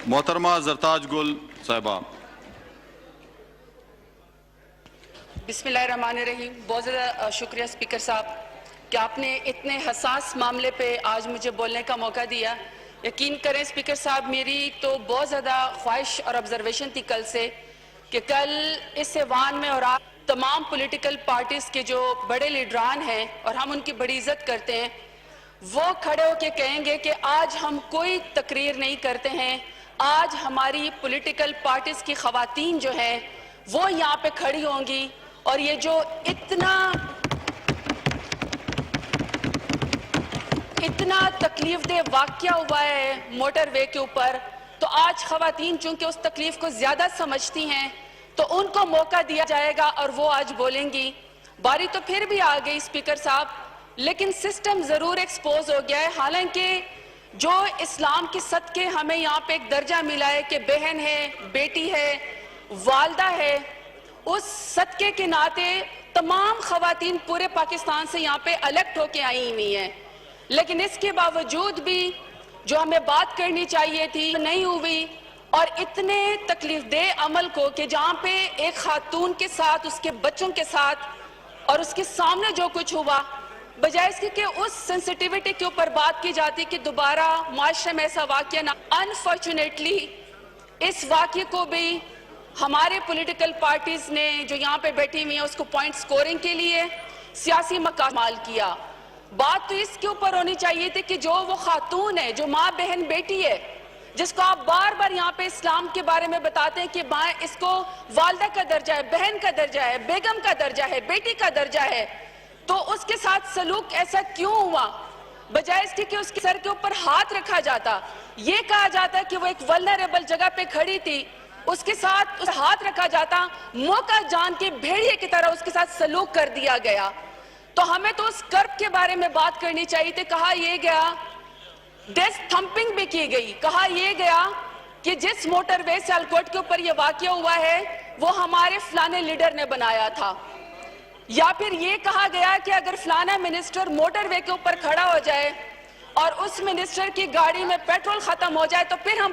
محترمہ زرتاج گل صاحبہ. بسم اللہ الرحمن الرحیم. بہت زیادہ شکریہ اسپیکر صاحب کہ آپ نے اتنے حساس معاملے پہ آج مجھے بولنے کا موقع دیا. یقین کریں اسپیکر صاحب، میری تو بہت زیادہ خواہش اور آبزرویشن تھی کل سے کہ کل اس ایوان میں اور آپ تمام پولیٹیکل پارٹیز کے جو بڑے لیڈران ہیں اور ہم ان کی بڑی عزت کرتے ہیں، وہ کھڑے ہو کے کہیں گے کہ آج ہم کوئی تقریر نہیں کرتے ہیں. آج ہماری پولیٹیکل پارٹیز کی خواتین جو ہیں وہ یہاں پہ کھڑی ہوں گی. اور یہ جو اتنا تکلیف دہ واقعہ ہوا ہے موٹر وے کے اوپر، تو آج خواتین چونکہ اس تکلیف کو زیادہ سمجھتی ہیں تو ان کو موقع دیا جائے گا اور وہ آج بولیں گی. باری تو پھر بھی آ گئی اسپیکر صاحب، لیکن سسٹم ضرور ایکسپوز ہو گیا ہے. حالانکہ جو اسلام کے صدقے ہمیں یہاں پہ ایک درجہ ملا ہے کہ بہن ہے، بیٹی ہے، والدہ ہے، اس صدقے کے ناطے تمام خواتین پورے پاکستان سے یہاں پہ الیکٹ ہو کے آئی ہوئی ہیں. لیکن اس کے باوجود بھی جو ہمیں بات کرنی چاہیے تھی نہیں ہوئی. اور اتنے تکلیف دہ عمل کو کہ جہاں پہ ایک خاتون کے ساتھ، اس کے بچوں کے ساتھ اور اس کے سامنے جو کچھ ہوا، بجائے اس کے کہ اس سینسیٹیوٹی کے اوپر بات کی جاتی کہ دوبارہ معاشرے میں ایسا واقعہ نہ. انفارچونیٹلی اس واقعے کو بھی ہمارے پولیٹیکل پارٹیز نے جو یہاں پہ بیٹھی ہوئی ہیں اس کو پوائنٹ سکورنگ کے لیے سیاسی مقامال کیا. بات تو اس کے اوپر ہونی چاہیے تھی کہ جو وہ خاتون ہے، جو ماں بہن بیٹی ہے، جس کو آپ بار بار یہاں پہ اسلام کے بارے میں بتاتے ہیں کہ ماں اس کو والدہ کا درجہ ہے، بہن کا درجہ ہے، بیگم کا درجہ ہے، بیٹی کا درجہ ہے، تو اس کے ساتھ سلوک ایسا کیوں ہوا؟ بجائے اس کے کہ اس کے سر کے اوپر ہاتھ رکھا جاتا، یہ کہا جاتا کہ وہ ایک ولنریبل جگہ پہ کھڑی تھی، اس کے ساتھ ہاتھ رکھا جاتا، موقع جان کے بھیڑیے کی طرح اس کے ساتھ سلوک کر دیا گیا. تو ہمیں تو اس کرب کے بارے میں بات کرنی چاہیے تھی. کہا یہ گیا، ڈیسک تھمپنگ بھی کی گئی، کہا یہ گیا کہ جس موٹر وے سیالکوٹ کے اوپر یہ واقعہ ہوا ہے وہ ہمارے فلانے لیڈر نے بنایا تھا. یا پھر یہ کہا گیا کہ اگر فلانا منسٹر موٹر وے کے اوپر کھڑا ہو جائے اور اس منسٹر کی گاڑی میں پیٹرول ختم ہو جائے تو پھر ہم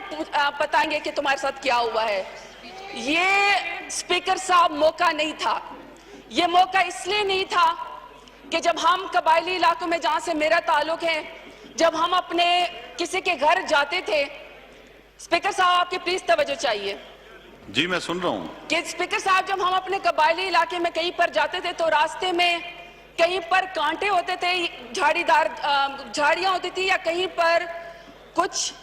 بتائیں گے کہ تمہارے ساتھ کیا ہوا ہے. یہ اسپیکر صاحب موقع نہیں تھا. یہ موقع اس لیے نہیں تھا کہ جب ہم قبائلی علاقوں میں جہاں سے میرا تعلق ہے، جب ہم اپنے کسی کے گھر جاتے تھے، اسپیکر صاحب آپ کی پلیز توجہ چاہیے. جی میں سن رہا ہوں. کہ اسپیکر صاحب جب ہم اپنے قبائلی علاقے میں کہیں پر جاتے تھے تو راستے میں کہیں پر کانٹے ہوتے تھے، جھاڑیاں ہوتی تھی، یا کہیں پر کچھ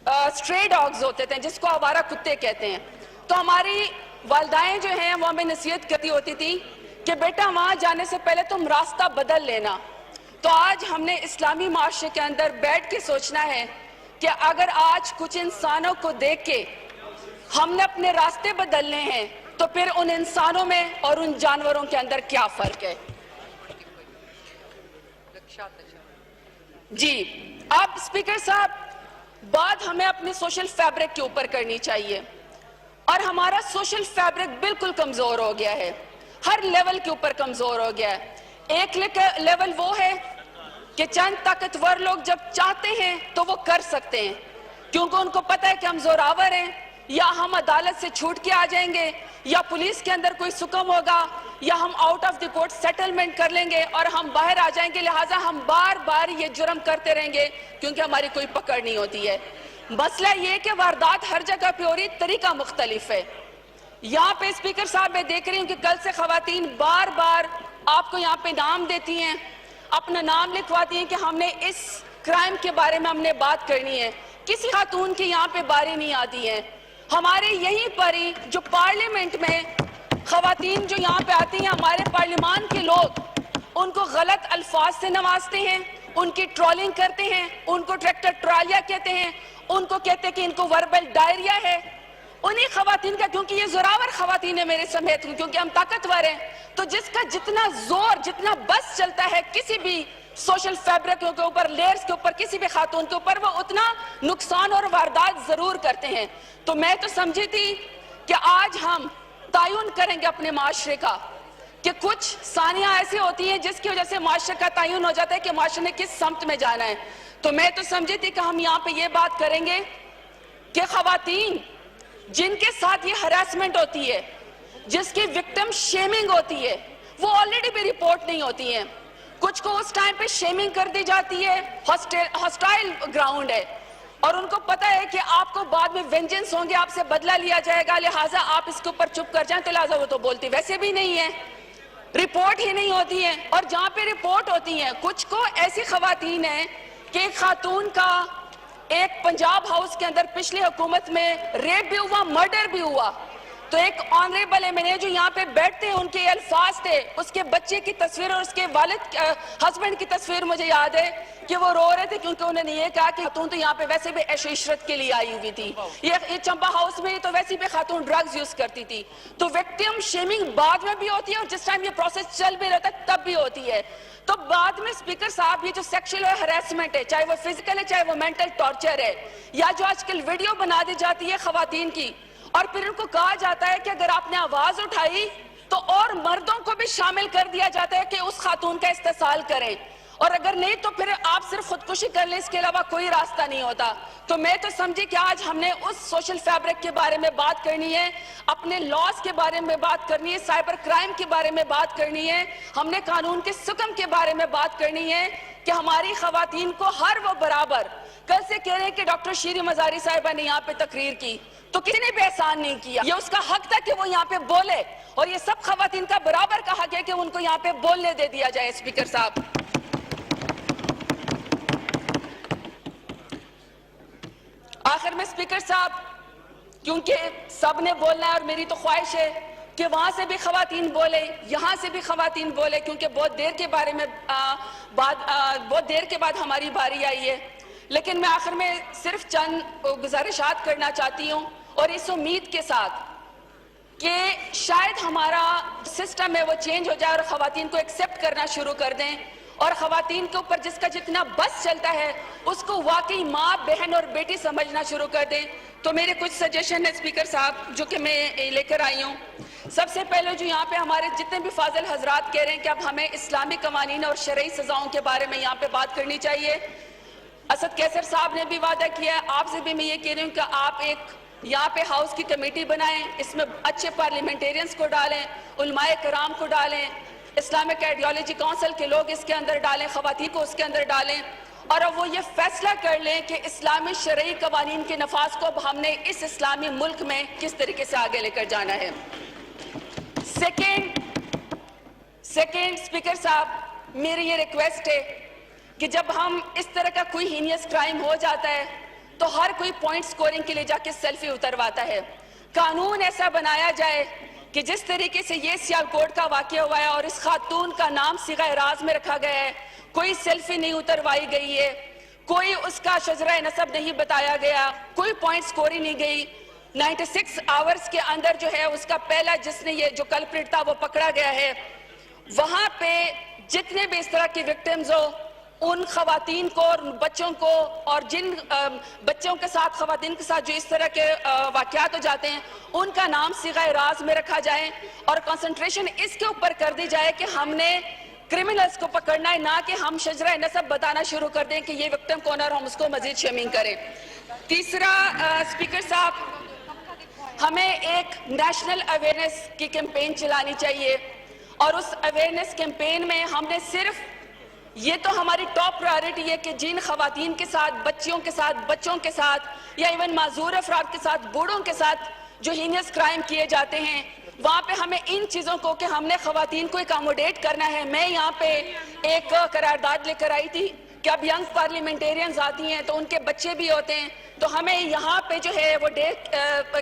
اسٹرے ڈاگز ہوتے تھے جس کو آوارہ کتے کہتے ہیں. تو ہماری والدائیں جو ہیں وہ ہمیں نصیحت کرتی ہوتی تھی کہ بیٹا وہاں جانے سے پہلے تم راستہ بدل لینا. تو آج ہم نے اسلامی معاشرے کے اندر بیٹھ کے سوچنا ہے کہ اگر آج کچھ انسانوں کو دیکھ کے ہم نے اپنے راستے بدلنے ہیں تو پھر ان انسانوں میں اور ان جانوروں کے اندر کیا فرق ہے؟ جی اب اسپیکر صاحب بات ہمیں اپنے سوشل فیبرک کے اوپر کرنی چاہیے. اور ہمارا سوشل فیبرک بالکل کمزور ہو گیا ہے، ہر لیول کے اوپر کمزور ہو گیا ہے. ایک لیول وہ ہے کہ چند طاقتور لوگ جب چاہتے ہیں تو وہ کر سکتے ہیں، کیونکہ ان کو پتہ ہے کہ ہم زوراور ہیں، یا ہم عدالت سے چھوٹ کے آ جائیں گے، یا پولیس کے اندر کوئی سکم ہوگا، یا ہم out of the court settlement کر لیں گے اور ہم باہر آ جائیں گے، لہٰذا ہم بار بار یہ جرم کرتے رہیں گے کیونکہ ہماری کوئی پکڑ نہیں ہوتی ہے. مسئلہ یہ کہ واردات ہر جگہ پہ ہو رہی، طریقہ مختلف ہے. یہاں پہ اسپیکر صاحب میں دیکھ رہی ہوں کہ کل سے خواتین بار بار آپ کو یہاں پہ نام دیتی ہیں، اپنا نام لکھواتی ہیں کہ ہم نے اس کرائم کے بارے میں ہم نے بات کرنی ہے. کسی خاتون کی یہاں پہ باری نہیں آتی ہے. ہمارے یہیں پر ہی جو پارلیمنٹ میں خواتین جو یہاں پہ آتی ہیں، ہمارے پارلیمان کے لوگ ان کو غلط الفاظ سے نوازتے ہیں، ان کی ٹرولنگ کرتے ہیں، ان کو ٹریکٹر ٹرالیا کہتے ہیں، ان کو کہتے ہیں کہ ان کو وربل ڈائریا ہے. انہی خواتین کا، کیونکہ یہ زوراور خواتین ہیں میرے سمیت، کیونکہ ہم طاقتور ہیں، تو جس کا جتنا زور، جتنا بس چلتا ہے کسی بھی سوشل فیبرک کے اوپر، لیئرز کے اوپر، کسی بھی خاتون کے اوپر، وہ اتنا نقصان اور واردات ضرور کرتے ہیں. تو میں تو سمجھی تھی کہ آج ہم تعین کریں گے اپنے معاشرے کا، کہ کچھ ثانیہ ایسی ہوتی ہیں جس کی وجہ سے معاشرے کا تعین ہو جاتا ہے کہ معاشرے نے کس سمت میں جانا ہے. تو میں تو سمجھی تھی کہ ہم یہاں پہ یہ بات کریں گے کہ خواتین جن کے ساتھ یہ ہراسمنٹ ہوتی ہے, جس کی وکٹم شیمنگ ہوتی ہے, وہ آلریڈی بھی رپورٹ نہیں ہوتی ہیں. کچھ کو اس ٹائم پہ شیمنگ کر دی جاتی ہے, ہاسٹائل گراؤنڈ ہے, اور ان کو پتا ہے کہ آپ کو بعد میں وینجنس ہوں گے, آپ سے بدلہ لیا جائے گا, لہٰذا آپ اس کے اوپر چپ کر جائیں, تو لہٰذا وہ تو بولتی ویسے بھی نہیں ہے, رپورٹ ہی نہیں ہوتی ہیں. اور جہاں پہ رپورٹ ہوتی ہیں, کچھ کو ایسی خواتین ہیں کہ ایک خاتون کا ایک پنجاب ہاؤس کے اندر پچھلی حکومت میں ریپ بھی ہوا, مرڈر بھی ہوا, تو ایک آنریبل ایم این اے جو یہاں پہ بیٹھتے ہیں, ان کے الفاظ تھے, اس کے بچے کی تصویر اور اس کے والد ہسبینڈ کی تصویر مجھے یاد ہے کہ وہ رو رہے تھے, کیونکہ انہوں نے یہ کہا کہ خاتون تو یہاں پہ ویسے بھی عیش و عشرت کے لیے آئی ہوئی تھی, یہ چمپا ہاؤس میں تو ویسے بھی خاتون ڈرگز یوز کرتی تھی. تو وکٹم شیمنگ بعد میں بھی ہوتی ہے, اور جس ٹائم یہ پروسیس چل بھی رہتا ہے تب بھی ہوتی ہے. تو بعد میں اسپیکر صاحب یہ جو سیکشل ہراسمنٹ ہے, چاہے وہ فزیکل ہے چاہے وہ مینٹل ٹارچر ہے, یا جو آج کل ویڈیو بنا دی جاتی ہے خواتین کی, اور پھر ان کو کہا جاتا ہے کہ اگر آپ نے آواز اٹھائی تو اور مردوں کو بھی شامل کر دیا جاتا ہے کہ اس خاتون کا استحصال کریں, اور اگر نہیں تو پھر آپ صرف خودکشی کر لیں, اس کے علاوہ کوئی راستہ نہیں ہوتا. تو میں تو سمجھی کہ آج ہم نے اس سوشل فیبرک کے بارے میں بات کرنی ہے, اپنے لاز کے بارے میں بات کرنی ہے, سائبر کرائم کے بارے میں بات کرنی ہے, ہم نے قانون کے حکم کے بارے میں بات کرنی ہے کہ ہماری خواتین کو ہر وہ برابر. کل سے کہہ رہے ہیں کہ ڈاکٹر شیری مزاری صاحبہ نے یہاں پہ تقریر کی, تو کسی نے بھی احسان نہیں کیا, یہ اس کا حق تھا کہ وہ یہاں پہ بولے, اور یہ سب خواتین کا برابر کا حق ہے کہ ان کو یہاں پہ بولنے دے دیا جائے. اسپیکر صاحب, آخر میں اسپیکر صاحب, کیونکہ سب نے بولنا ہے اور میری تو خواہش ہے کہ وہاں سے بھی خواتین بولے, یہاں سے بھی خواتین بولے, کیونکہ بہت دیر کے بعد ہماری باری آئی ہے. لیکن میں آخر میں صرف چند گزارشات کرنا چاہتی ہوں, اور اس امید کے ساتھ کہ شاید ہمارا سسٹم ہے وہ چینج ہو جائے اور خواتین کو ایکسیپٹ کرنا شروع کر دیں, اور خواتین کے اوپر جس کا جتنا بس چلتا ہے اس کو واقعی ماں, بہن اور بیٹی سمجھنا شروع کر دیں. تو میرے کچھ سجیشن ہے اسپیکر صاحب جو کہ میں لے کر آئی ہوں. سب سے پہلے جو یہاں پہ ہمارے جتنے بھی فاضل حضرات کہہ رہے ہیں کہ اب ہمیں اسلامی قوانین اور شرعی سزاؤں کے بارے میں یہاں پہ بات کرنی چاہیے. اسد کیسر صاحب نے بھی وعدہ کیا ہے, آپ سے بھی میں یہ کہہ رہی ہوں کہ آپ ایک یہاں پہ ہاؤس کی کمیٹی بنائیں, اس میں اچھے پارلیمنٹیرینز کو ڈالیں, علماء کرام کو ڈالیں, اسلامک آئیڈیالوجی کونسل کے لوگ اس کے اندر ڈالیں, خواتین کو اس کے اندر ڈالیں, اور اب وہ یہ فیصلہ کر لیں کہ اسلامی شرعی قوانین کے نفاذ کو اب ہم نے اس اسلامی ملک میں کس طریقے سے آگے لے کر جانا ہے. سیکنڈ اسپیکر صاحب, میری یہ ریکویسٹ ہے کہ جب ہم اس طرح کا کوئی ہینیس کرائم ہو جاتا ہے تو ہر کوئی پوائنٹ سکورنگ کے لیے جا کے سیلفی اترواتا ہے. قانون ایسا بنایا جائے کہ جس طریقے سے یہ سیالکوٹ کا واقعہ ہوا ہے اور اس خاتون کا نام صیغہ راز میں رکھا گیا ہے, کوئی سیلفی نہیں اتروائی گئی ہے, کوئی اس کا شجرہ نسب نہیں بتایا گیا, کوئی پوائنٹ سکوری نہیں گئی, 96 آورز کے اندر جو ہے اس کا پہلا جس نے یہ جو کلپریٹ تھا وہ پکڑا گیا ہے. وہاں پہ جتنے بھی اس طرح کی وکٹمز ہو, ان خواتین کو اور بچوں کو, اور جن بچوں کے ساتھ خواتین کے ساتھ جو اس طرح کے واقعات ہو جاتے ہیں, ان کا نام صیغہ راز میں رکھا جائے, اور کنسنٹریشن اس کے اوپر کر دی جائے کہ ہم نے کرمنلز کو پکڑنا ہے, نہ کہ ہم شجرہ نسب بتانا شروع کر دیں کہ یہ وکٹم کون ہے اور ہم اس کو مزید شیمنگ کریں. تیسرا اسپیکر صاحب, ہمیں ایک نیشنل اویئرنیس کی کیمپین چلانی چاہیے, اور اس اویئرنیس کیمپین میں ہم نے صرف یہ تو ہماری ٹاپ پرائیورٹی ہے کہ جن خواتین کے ساتھ, بچیوں کے ساتھ, بچوں کے ساتھ, یا ایون معذور افراد کے ساتھ, بوڑھوں کے ساتھ جو ہینیس کرائم کیے جاتے ہیں, وہاں پہ ہمیں ان چیزوں کو کہ ہم نے خواتین کو اکاموڈیٹ کرنا ہے. میں یہاں پہ ایک قرارداد لے کر آئی تھی کہ اب ینگ پارلیمنٹیرینز آتی ہیں تو ان کے بچے بھی ہوتے ہیں, تو ہمیں یہاں پہ جو ہے وہ ڈے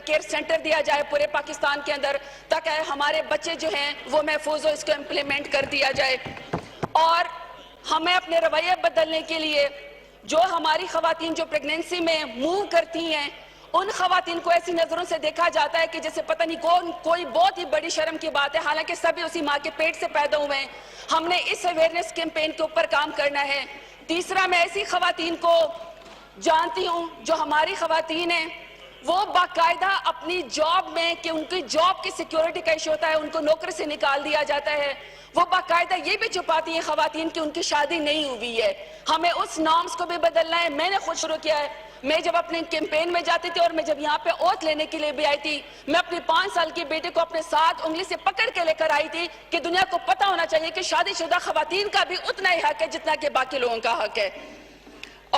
کیئر سینٹر دیا جائے پورے پاکستان کے اندر, تاکہ ہمارے بچے جو ہیں وہ محفوظ ہو, اس کو امپلیمنٹ کر دیا جائے. اور ہمیں اپنے رویے بدلنے کے لیے جو ہماری خواتین جو پریگننسی میں موو کرتی ہیں, ان خواتین کو ایسی نظروں سے دیکھا جاتا ہے کہ جیسے پتہ نہیں کوئی بہت ہی بڑی شرم کی بات ہے, حالانکہ سبھی اسی ماں کے پیٹ سے پیدا ہوئے ہیں. ہم نے اس اویئرنیس کیمپین کے اوپر کام کرنا ہے. تیسرا, میں ایسی خواتین کو جانتی ہوں جو ہماری خواتین ہیں, وہ باقاعدہ اپنی جاب میں کہ ان کی جاب کی سیکیورٹی کا ایشو ہوتا ہے, ان کو نوکری سے نکال دیا جاتا ہے, وہ باقاعدہ یہ بھی چھپاتی ہیں خواتین کہ ان کی شادی نہیں ہوئی ہے. ہمیں اس نارمز کو بھی بدلنا ہے. میں نے خود شروع کیا ہے, میں جب اپنے کیمپین میں جاتی تھی اور میں جب یہاں پہ اوت لینے کے لیے بھی آئی تھی، میں اپنی 5 سال کی بیٹی کو اپنے ساتھ انگلی سے پکڑ کے لے کر آئی تھی کہ دنیا کو پتہ ہونا چاہیے کہ شادی شدہ خواتین کا بھی اتنا ہی حق ہے جتنا کہ باقی لوگوں کا حق ہے۔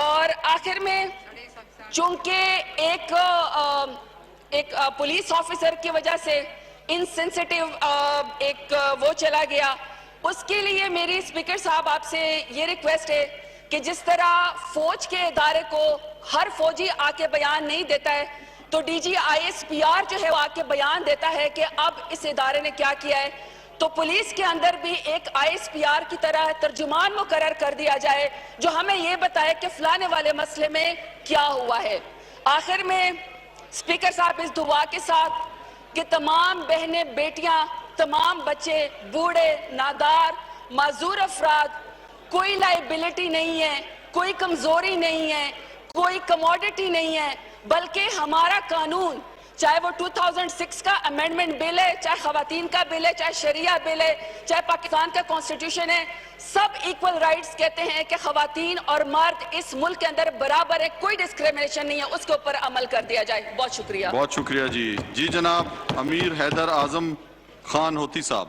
اور آخر میں چونکہ ایک پولیس آفیسر کی وجہ سے انسینسٹیو ایک وہ چلا گیا، اس کے لیے میری اسپیکر صاحب آپ سے یہ ریکویسٹ ہے کہ جس طرح فوج کے ادارے کو ہر فوجی آ کے بیان نہیں دیتا ہے تو D G I S P R جو ہے وہ آ کے بیان دیتا ہے کہ اب اس ادارے نے کیا کیا ہے، تو پولیس کے اندر بھی ایک آئی ایس پی آر کی طرح ترجمان مقرر کر دیا جائے جو ہمیں یہ بتائے کہ فلانے والے مسئلے میں کیا ہوا ہے۔ آخر میں اسپیکر صاحب اس دعا کے ساتھ کہ تمام بہنیں بیٹیاں، تمام بچے، بوڑھے، نادار، معذور افراد، کوئی لائبلٹی نہیں ہے، کوئی کمزوری نہیں ہے، کوئی کموڈٹی نہیں ہے، بلکہ ہمارا قانون چاہے وہ 2006 کا امینڈمنٹ بل ہے، چاہے خواتین کا بل ہے، چاہے شریعہ بل ہے، چاہے پاکستان کا کانسٹیٹیوشن ہے، سب ایکول رائٹس کہتے ہیں کہ خواتین اور مرد اس ملک کے اندر برابر ہے، کوئی ڈسکریمنیشن نہیں ہے، اس کے اوپر عمل کر دیا جائے۔ بہت شکریہ۔ بہت شکریہ جی۔ جی جناب امیر حیدر اعظم خان ہوتی صاحب۔